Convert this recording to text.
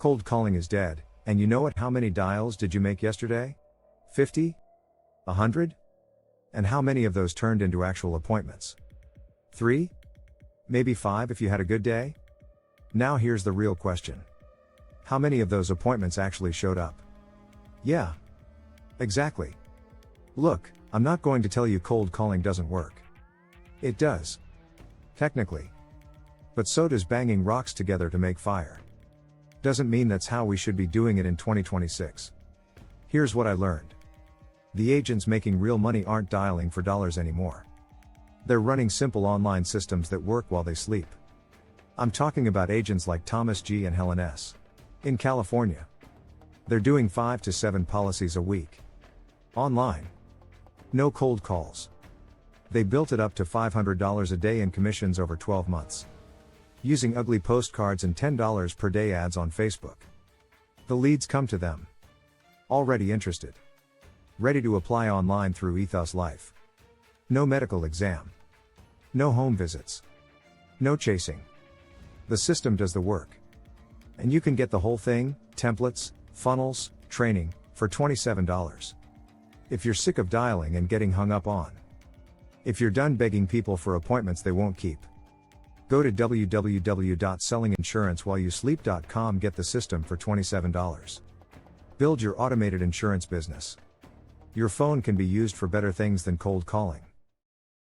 Cold calling is dead, and you know what? How many dials did you make yesterday? 50? 100? And how many of those turned into actual appointments? 3? Maybe 5 if you had a good day? Now here's the real question. How many of those appointments actually showed up? Yeah. Exactly. Look, I'm not going to tell you cold calling doesn't work. It does. Technically. But so does banging rocks together to make fire. Doesn't mean that's how we should be doing it in 2026. Here's what I learned. The agents making real money aren't dialing for dollars anymore. They're running simple online systems that work while they sleep. I'm talking about agents like Thomas G. and Helen S. in California. They're doing 5 to 7 policies a week. Online. No cold calls. They built it up to $500 a day in commissions over 12 months. Using ugly postcards and $10 per day ads on Facebook. The leads come to them. Already interested. Ready to apply online through Ethos Life. No medical exam. No home visits. No chasing. The system does the work. And you can get the whole thing, templates, funnels, training, for $27. If you're sick of dialing and getting hung up on. If you're done begging people for appointments they won't keep. Go to www.sellinginsurancewhileyouSleep.com. Get the system for $27. Build your automated insurance business. Your phone can be used for better things than cold calling.